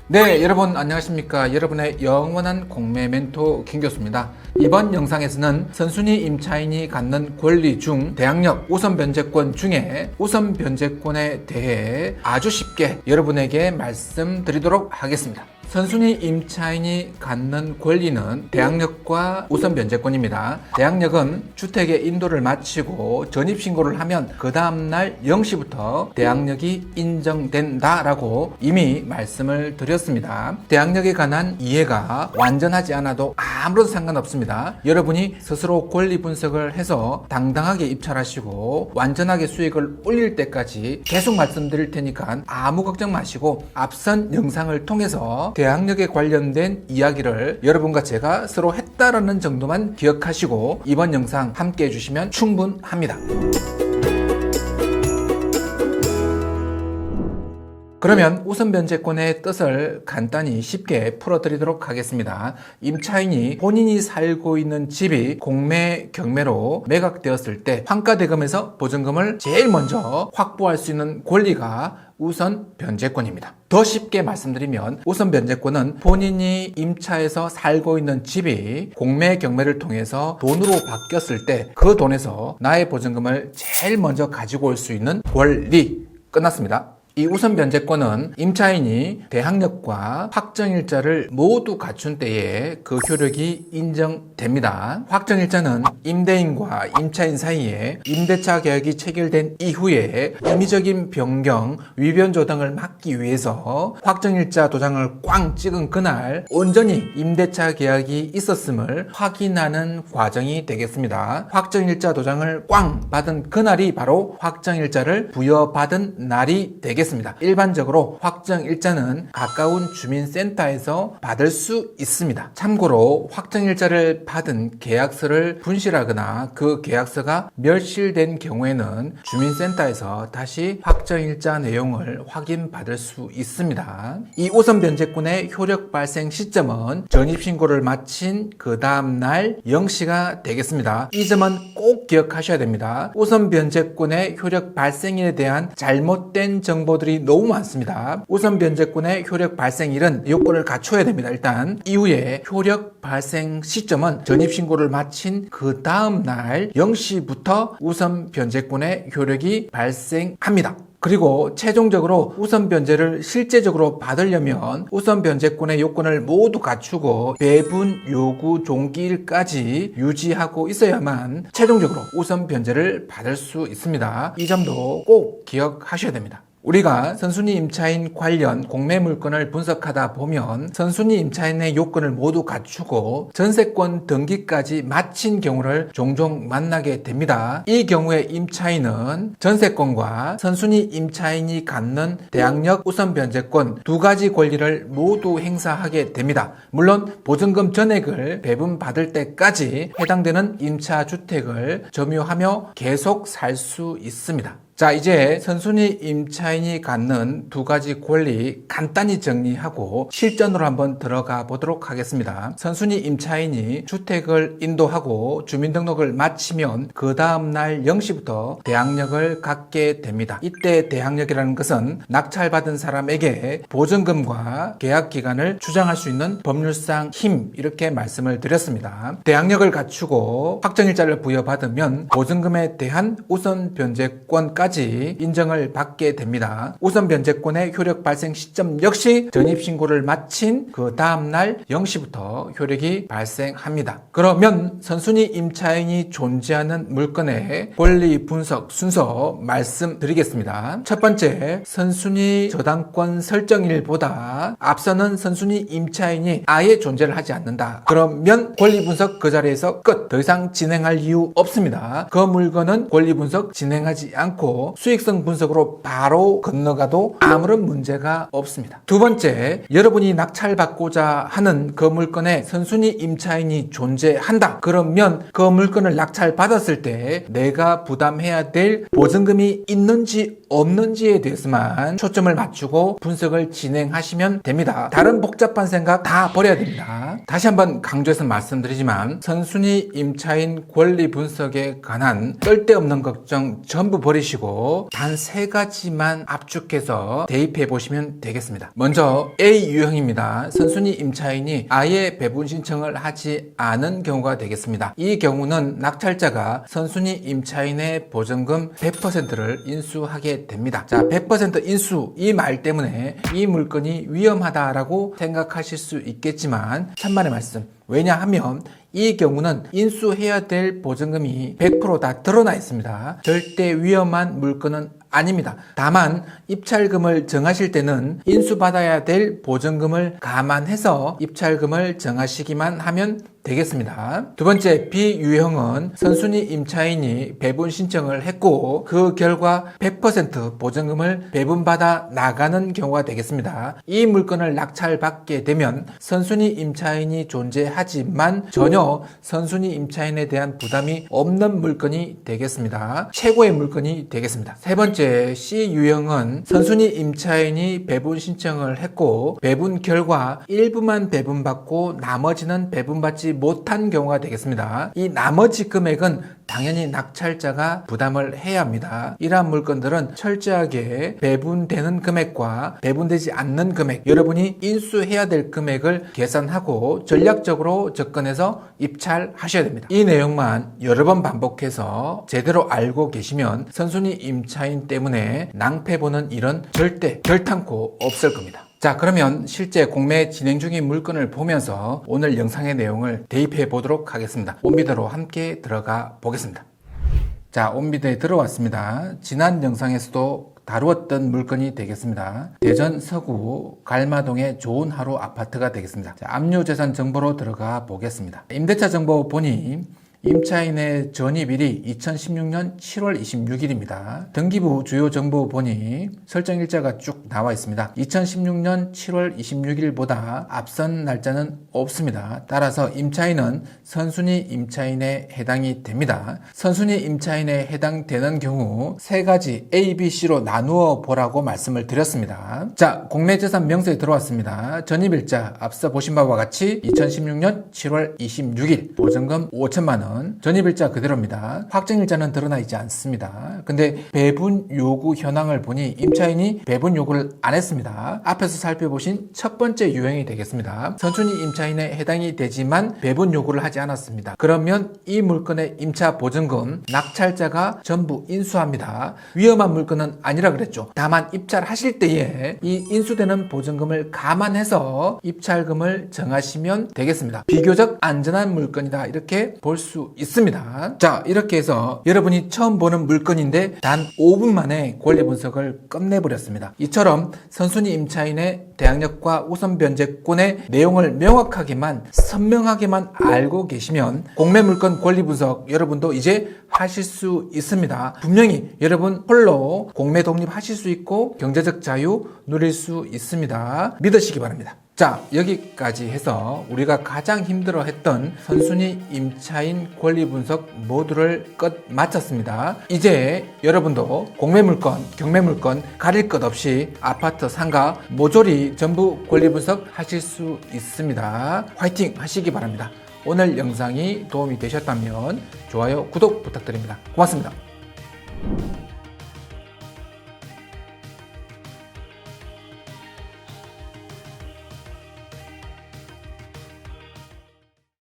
네, 여러분 안녕하십니까? 여러분의 영원한 공매 멘토 김 교수입니다. 이번 영상에서는 선순위 임차인이 갖는 권리 중 대항력 우선 변제권 중에 우선 변제권에 대해 아주 쉽게 여러분에게 말씀드리도록 하겠습니다. 선순위 임차인이 갖는 권리는 대항력과 우선 변제권입니다. 대항력은 대주택의 인도를 마치고 전입신고를 하면 그 다음날 0시부터 대항력이 인정된다라고 이미 말씀을 드렸습니다. 대항력에 관한 이해가 완전하지 않아도 아무런 상관없습니다. 여러분이 스스로 권리 분석을 해서 당당하게 입찰하시고 완전하게 수익을 올릴 때까지 계속 말씀드릴 테니까 아무 걱정 마시고 앞선 영상을 통해서 대항력에 관련된 이야기를 여러분과 제가 서로 했다라는 정도만 기억하시고 이번 영상 함께 해주시면 충분합니다. 그러면 우선 변제권의 뜻을 간단히 쉽게 풀어드리도록 하겠습니다. 임차인이 본인이 살고 있는 집이 공매, 경매로 매각되었을 때 환가대금에서 보증금을 제일 먼저 확보할 수 있는 권리가 우선 변제권입니다. 더 쉽게 말씀드리면 우선 변제권은 본인이 임차해서 살고 있는 집이 공매, 경매를 통해서 돈으로 바뀌었을 때 그 돈에서 나의 보증금을 제일 먼저 가지고 올 수 있는 권리. 끝났습니다. 이 우선 변제권은 임차인이 대항력과 확정일자를 모두 갖춘 때에 그 효력이 인정됩니다. 확정일자는 임대인과 임차인 사이에 임대차 계약이 체결된 이후에 임의적인 변경, 위변조 등을 막기 위해서 확정일자 도장을 꽝 찍은 그날 온전히 임대차 계약이 있었음을 확인하는 과정이 되겠습니다. 확정일자 도장을 꽝 받은 그날이 바로 확정일자를 부여받은 날이 되겠습니다. 일반적으로 확정일자는 가까운 주민센터에서 받을 수 있습니다. 참고로 확정일자를 받은 계약서를 분실하거나 그 계약서가 멸실된 경우에는 주민센터에서 다시 확정일자 내용을 확인받을 수 있습니다. 이 우선 변제권의 효력 발생 시점은 전입신고를 마친 그 다음날 0시가 되겠습니다. 이 점은 꼭 기억하셔야 됩니다. 우선 변제권의 효력 발생일에 대한 잘못된 정보들이 너무 많습니다. 우선 변제권의 효력 발생일은 요건을 갖춰야 됩니다. 일단 이후에 효력 발생 시점은 전입신고를 마친 그 다음 날 0시부터 우선 변제권의 효력이 발생합니다. 그리고 최종적으로 우선 변제를 실제적으로 받으려면 우선 변제권의 요건을 모두 갖추고 배분 요구 종기일까지 유지하고 있어야만 최종적으로 우선 변제를 받을 수 있습니다. 이 점도 꼭 기억하셔야 됩니다. 우리가 선순위 임차인 관련 공매 물건을 분석하다 보면 선순위 임차인의 요건을 모두 갖추고 전세권 등기까지 마친 경우를 종종 만나게 됩니다. 이 경우에 임차인은 전세권과 선순위 임차인이 갖는 대항력 우선 변제권 두 가지 권리를 모두 행사하게 됩니다. 물론 보증금 전액을 배분받을 때까지 해당되는 임차주택을 점유하며 계속 살 수 있습니다. 자, 이제 선순위 임차인이 갖는 두 가지 권리 간단히 정리하고 실전으로 한번 들어가 보도록 하겠습니다. 선순위 임차인이 주택을 인도하고 주민등록을 마치면 그 다음날 0시부터 대항력을 갖게 됩니다. 이때 대항력이라는 것은 낙찰받은 사람에게 보증금과 계약기간을 주장할 수 있는 법률상 힘, 이렇게 말씀을 드렸습니다. 대항력을 갖추고 확정일자를 부여받으면 보증금에 대한 우선 변제권까지 인정을 받게 됩니다. 우선 변제권의 효력 발생 시점 역시 전입신고를 마친 그 다음날 0시부터 효력이 발생합니다. 그러면 선순위 임차인이 존재하는 물건의 권리 분석 순서 말씀드리겠습니다. 첫 번째, 선순위 저당권 설정일보다 앞서는 선순위 임차인이 아예 존재를 하지 않는다. 그러면 권리 분석 그 자리에서 끝. 더 이상 진행할 이유 없습니다. 그 물건은 권리 분석 진행하지 않고 수익성 분석으로 바로 건너가도 아무런 문제가 없습니다. 두 번째, 여러분이 낙찰받고자 하는 그 물건에 선순위 임차인이 존재한다. 그러면 그 물건을 낙찰받았을 때 내가 부담해야 될 보증금이 있는지 없는지에 대해서만 초점을 맞추고 분석을 진행하시면 됩니다. 다른 복잡한 생각 다 버려야 됩니다. 다시 한번 강조해서 말씀드리지만 선순위 임차인 권리 분석에 관한 쓸데없는 걱정 전부 버리시고 마시고 단 3가지만 압축해서 대입해 보시면 되겠습니다. 먼저 A 유형입니다. 선순위 임차인이 아예 배분 신청을 하지 않은 경우가 되겠습니다. 이 경우는 낙찰자가 선순위 임차인의 보증금 100%를 인수하게 됩니다. 자, 100% 인수 이 말 때문에 이 물건이 위험하다라고 생각하실 수 있겠지만 천만의 말씀. 왜냐하면 이 경우는 인수해야 될 보증금이 100% 다 드러나 있습니다. 절대 위험한 물건은 아닙니다. 다만 입찰금을 정하실 때는 인수받아야 될 보증금을 감안해서 입찰금을 정하시기만 하면 되겠습니다. 두 번째 B 유형은 선순위 임차인이 배분 신청을 했고 그 결과 100% 보증금을 배분받아 나가는 경우가 되겠습니다. 이 물건을 낙찰받게 되면 선순위 임차인이 존재하지만 전혀 선순위 임차인에 대한 부담이 없는 물건이 되겠습니다. 최고의 물건이 되겠습니다. 세 번째 C 유형은 선순위 임차인이 배분 신청을 했고 배분 결과 일부만 배분받고 나머지는 배분받지 못한 경우가 되겠습니다. 이 나머지 금액은 당연히 낙찰자가 부담을 해야 합니다. 이러한 물건들은 철저하게 배분되는 금액과 배분되지 않는 금액, 여러분이 인수해야 될 금액을 계산하고 전략적으로 접근해서 입찰하셔야 됩니다. 이 내용만 여러 번 반복해서 제대로 알고 계시면 선순위 임차인 때문에 낭패보는 일은 절대 결탄코 없을 겁니다. 자, 그러면 실제 공매 진행 중인 물건을 보면서 오늘 영상의 내용을 대입해 보도록 하겠습니다. 온비드로 함께 들어가 보겠습니다. 자, 온비드에 들어왔습니다. 지난 영상에서도 다루었던 물건이 되겠습니다. 대전 서구 갈마동의 좋은 하루 아파트가 되겠습니다. 자, 압류재산 정보로 들어가 보겠습니다. 임대차 정보 보니 임차인의 전입일이 2016년 7월 26일입니다. 등기부 주요 정보 보니 설정일자가 쭉 나와 있습니다. 2016년 7월 26일보다 앞선 날짜는 없습니다. 따라서 임차인은 선순위 임차인에 해당이 됩니다. 선순위 임차인에 해당되는 경우 3가지 A, B, C로 나누어 보라고 말씀을 드렸습니다. 자, 공매재산 명세에 들어왔습니다. 전입일자 앞서 보신 바와 같이 2016년 7월 26일 보증금 5천만 원, 전입일자 그대로입니다. 확정일자는 드러나 있지 않습니다. 근데 배분 요구 현황을 보니 임차인이 배분 요구를 안 했습니다. 앞에서 살펴보신 첫 번째 유형이 되겠습니다. 선순위 임차인에 해당이 되지만 배분 요구를 하지 않았습니다. 그러면 이 물건의 임차 보증금 낙찰자가 전부 인수합니다. 위험한 물건은 아니라 그랬죠. 다만 입찰하실 때에 이 인수되는 보증금을 감안해서 입찰금을 정하시면 되겠습니다. 비교적 안전한 물건이다 이렇게 볼 수 있습니다. 자, 이렇게 해서 여러분이 처음 보는 물건인데 단 5분 만에 권리 분석을 끝내버렸습니다. 이처럼 선순위 임차인의 대항력과 우선 변제권의 내용을 명확하게만 선명하게만 알고 계시면 공매 물건 권리 분석 여러분도 이제 하실 수 있습니다. 분명히 여러분 홀로 공매 독립하실 수 있고 경제적 자유 누릴 수 있습니다. 믿으시기 바랍니다. 자, 여기까지 해서 우리가 가장 힘들어했던 선순위 임차인 권리 분석 모두를 끝 마쳤습니다. 이제 여러분도 공매물건, 경매물건 가릴 것 없이 아파트, 상가 모조리 전부 권리 분석 하실 수 있습니다. 화이팅 하시기 바랍니다. 오늘 영상이 도움이 되셨다면 좋아요, 구독 부탁드립니다. 고맙습니다.